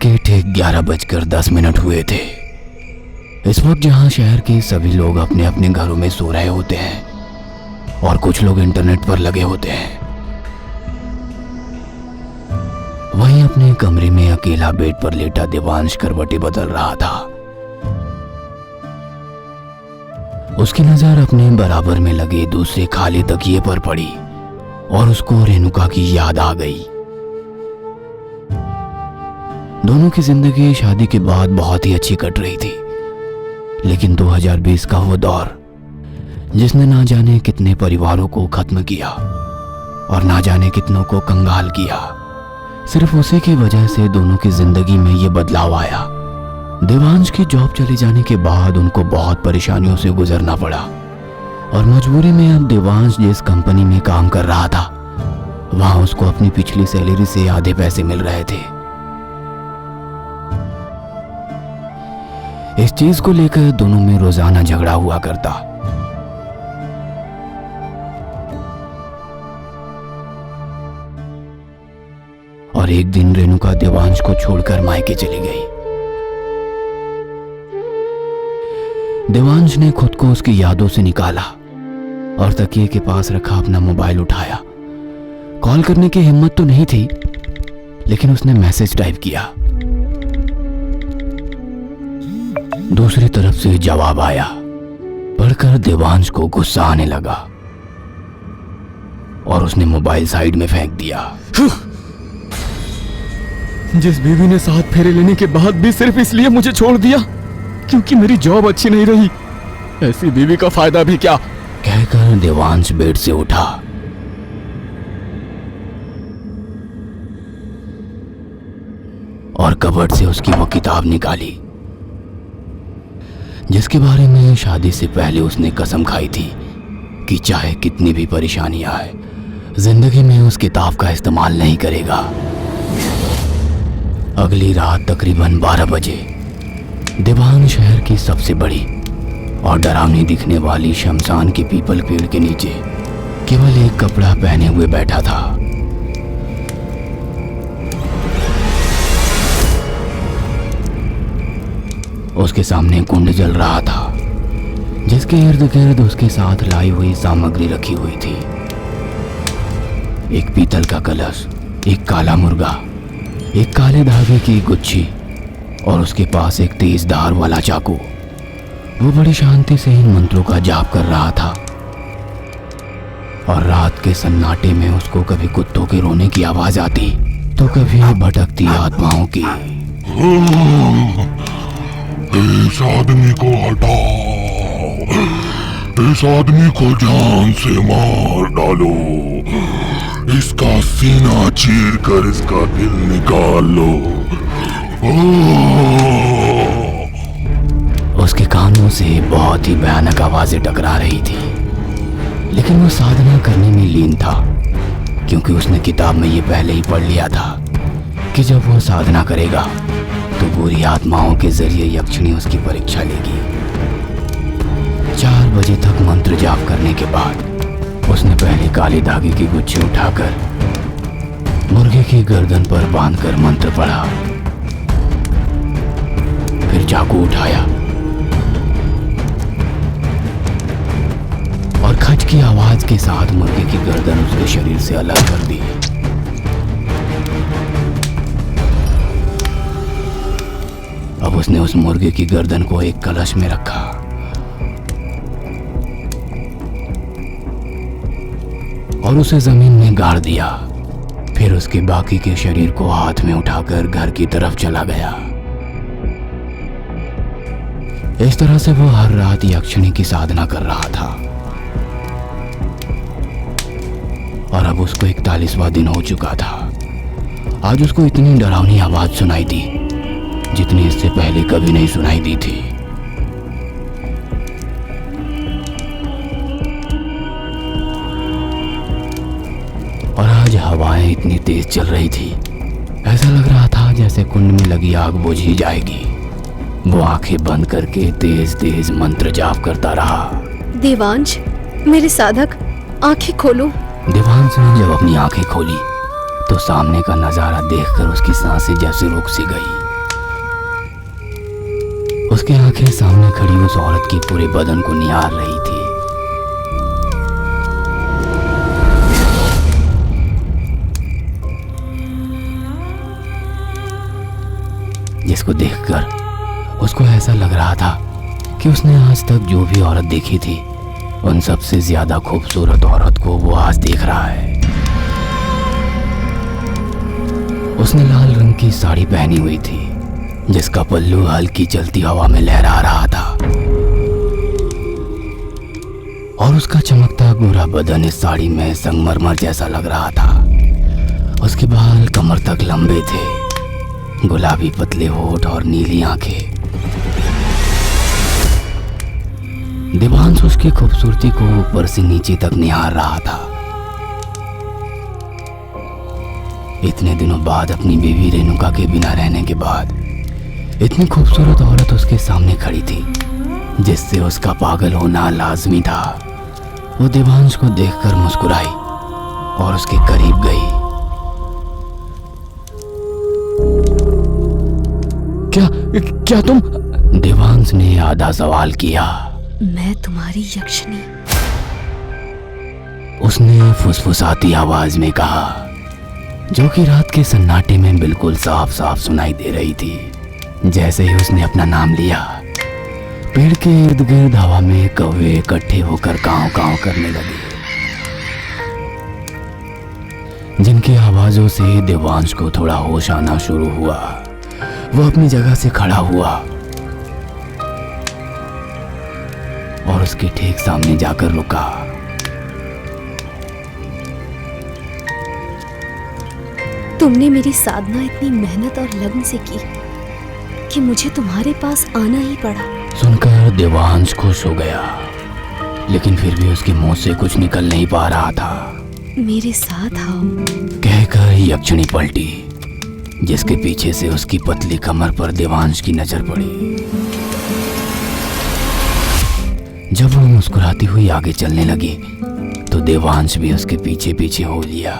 के ठीक 11:10 हुए थे। इस वक्त जहां शहर के सभी लोग अपने अपने घरों में सो रहे होते हैं और कुछ लोग इंटरनेट पर लगे होते हैं, वहीं अपने कमरे में अकेला बेड पर लेटा देवांश करवटें बदल रहा था। उसकी नजर अपने बराबर में लगे दूसरे खाली तकिए पर पड़ी और उसको रेणुका की याद आ गई। दोनों की जिंदगी शादी के बाद बहुत ही अच्छी कट रही थी, लेकिन 2020 का वो दौर जिसने ना जाने कितने परिवारों को खत्म किया और ना जाने कितनों को कंगाल किया, सिर्फ उसी की वजह से दोनों की जिंदगी में ये बदलाव आया। देवांश की जॉब चले जाने के बाद उनको बहुत परेशानियों से गुजरना पड़ा और मजबूरी में अब देवांश जिस कंपनी में काम कर रहा था वहां उसको अपनी पिछली सैलरी से आधे पैसे मिल रहे थे। इस चीज को लेकर दोनों में रोजाना झगड़ा हुआ करता। और एक दिन रेणुका देवांश को छोड़कर मायके चली गई। देवांश ने खुद को उसकी यादों से निकाला और तकिए के पास रखा अपना मोबाइल उठाया। कॉल करने की हिम्मत तो नहीं थी, लेकिन उसने मैसेज टाइप किया। दूसरी तरफ से जवाब आया। पढ़कर देवांश को गुस्सा आने लगा और उसने मोबाइल साइड में फेंक दिया। जिस बीवी ने 7 फेरे लेने के बाद भी सिर्फ इसलिए मुझे छोड़ दिया क्योंकि मेरी जॉब अच्छी नहीं रही, ऐसी बीवी का फायदा भी क्या, कहकर देवांश बेड से उठा और कबर्ड से उसकी वो किताब निकाली जिसके बारे में शादी से पहले उसने कसम खाई थी कि चाहे कितनी भी परेशानी आए, जिंदगी में उस किताब का इस्तेमाल नहीं करेगा। अगली रात तकरीबन 12 बजे देवांश शहर की सबसे बड़ी और डरावनी दिखने वाली शमशान के पीपल पेड़ के नीचे केवल एक कपड़ा पहने हुए बैठा था। उसके सामने कुंड जल रहा था जिसके इर्द गिर्द उसके साथ लाई हुई सामग्री रखी हुई थी। एक पीतल का कलश, एक काला मुर्गा, एक काले धागे की गुच्छी और उसके पास एक तेज धार वाला चाकू। वो बड़ी शांति से इन मंत्रों का जाप कर रहा था और रात के सन्नाटे में उसको कभी कुत्तों के रोने की आवाज आती तो कभी भटकती आत्माओं की। इस आदमी को हटाओ, इस आदमी को जान से मार डालो, इसका सीना चीर कर इसका दिल निकाल लो। उसके कानों से बहुत ही भयानक आवाजें टकरा रही थी, लेकिन वो साधना करने में लीन था क्योंकि उसने किताब में ये पहले ही पढ़ लिया था कि जब वो साधना करेगा तो बुरी आत्माओं के जरिए यक्षिणी उसकी परीक्षा लेगी। 4 बजे तक मंत्र जाप करने के बाद उसने पहले काले धागे की गुच्छी उठाकर मुर्गे की गर्दन पर बांधकर मंत्र पढ़ा। फिर चाकू उठाया और खच की आवाज के साथ मुर्गे की गर्दन उसके शरीर से अलग कर दी। अब उसने उस मुर्गे की गर्दन को एक कलश में रखा और उसे जमीन में गाड़ दिया। फिर उसके बाकी के शरीर को हाथ में उठाकर घर की तरफ चला गया। इस तरह से वो हर रात यक्षिणी की साधना कर रहा था और अब उसको 41वां दिन हो चुका था। आज उसको इतनी डरावनी आवाज सुनाई दी जितनी इससे पहले कभी नहीं सुनाई दी थी। और आज हवाएं इतनी तेज चल रही थी, ऐसा लग रहा था जैसे कुंड में लगी आग बुझ ही जाएगी। वो आंखें बंद करके तेज तेज मंत्र जाप करता रहा। देवांश, मेरे साधक, आंखें खोलो। देवांश ने जब अपनी आंखें खोली तो सामने का नजारा देखकर उसकी सांसें जैसे रुक सी गई। उसकी आंखें सामने खड़ी उस औरत के पूरे बदन को निहार रही थी। जिसको देखकर उसको ऐसा लग रहा था कि उसने आज तक जो भी औरत देखी थी उन सबसे ज्यादा खूबसूरत औरत को वो आज देख रहा है। उसने लाल रंग की साड़ी पहनी हुई थी जिसका पल्लू हल्की चलती हवा में लहरा रहा था और उसका चमकता गोरा बदन इस साड़ी में संगमरमर जैसा लग रहा था। उसके बाल कमर तक लंबे थे, गुलाबी पतले होठ और नीली आंखें। देवांश उसकी खूबसूरती को ऊपर से नीचे तक निहार रहा था। इतने दिनों बाद अपनी बीवी रेणुका के बिना रहने के बाद इतनी खूबसूरत औरत उसके सामने खड़ी थी जिससे उसका पागल होना लाजमी था। वो देवांश को देखकर मुस्कुराई और उसके करीब गई। क्या तुम? देवांश ने आधा सवाल किया। मैं तुम्हारी यक्षिणी। उसने फुसफुसाती आवाज में कहा, जो कि रात के सन्नाटे में बिल्कुल साफ साफ सुनाई दे रही थी। जैसे ही उसने अपना नाम लिया, पेड़ के इर्द गिर्द हवा में कौवे इकट्ठे होकर कांव कांव करने लगे, जिनकी आवाजों से देवांश को थोड़ा होश आना शुरू हुआ। वो अपनी जगह से खड़ा हुआ और उसके ठीक सामने जाकर रुका। तुमने मेरी साधना इतनी मेहनत और लगन से की कि मुझे तुम्हारे पास आना ही पड़ा। सुनकर देवांश खुश हो गया, लेकिन फिर भी उसके मुंह से कुछ निकल नहीं पा रहा था। मेरे साथ आओ, कहकर यक्षिणी पलटी, जिसके पीछे से उसकी पतली कमर पर देवांश की नजर पड़ी। जब वो मुस्कुराती हुई आगे चलने लगी तो देवांश भी उसके पीछे पीछे हो लिया।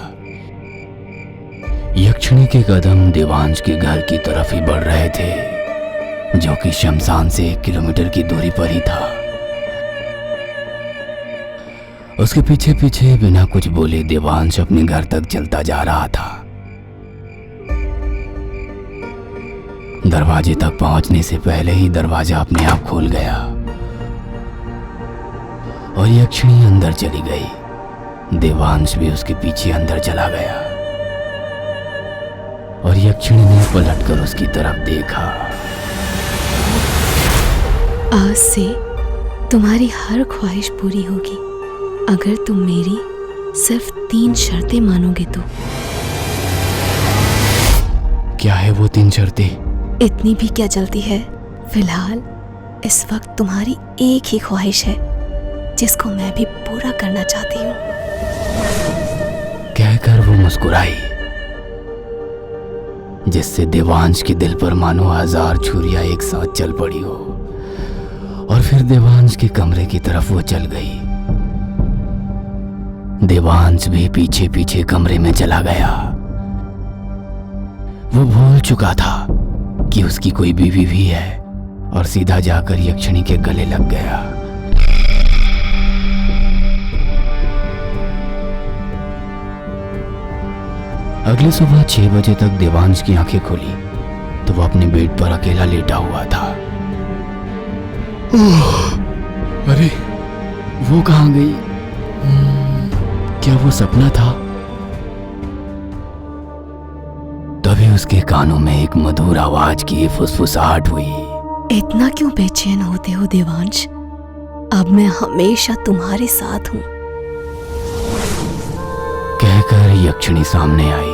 यक्षिणी के कदम देवांश के घर की तरफ ही बढ़ रहे थे, जो कि शमशान से 1 किलोमीटर की दूरी पर ही था। उसके पीछे पीछे बिना कुछ बोले देवांश अपने घर तक चलता जा रहा था। दरवाजे तक पहुंचने से पहले ही दरवाजा अपने आप खुल गया और यक्षिणी अंदर चली गई। देवांश भी उसके पीछे अंदर चला गया और यक्षिणी ने पलटकर उसकी तरफ देखा। आज से तुम्हारी हर ख्वाहिश पूरी होगी अगर तुम मेरी सिर्फ 3 शर्तें मानोगे तो। क्या है वो 3 शर्तें? इतनी भी क्या जल्दी है? फिलहाल इस वक्त तुम्हारी एक ही ख्वाहिश है जिसको मैं भी पूरा करना चाहती हूँ। कहकर वो मुस्कुराई, जिससे देवांश के दिल पर मानो 1000 छुरियां एक साथ चल पड़ी हो। और फिर देवांश के कमरे की तरफ वो चल गई। देवांश भी पीछे पीछे कमरे में चला गया। वो भूल चुका था कि उसकी कोई बीवी भी है और सीधा जाकर यक्षिणी के गले लग गया। अगली सुबह 6 बजे तक देवांश की आंखें खुली तो वो अपने बेड पर अकेला लेटा हुआ था। अरे वो कहाँ गई? क्या वो सपना था? तभी उसके कानों में एक मधुर आवाज की फुसफुसाहट हुई। इतना क्यों बेचैन होते हो देवांश? अब मैं हमेशा तुम्हारे साथ हूँ। कहकर यक्षिणी सामने आई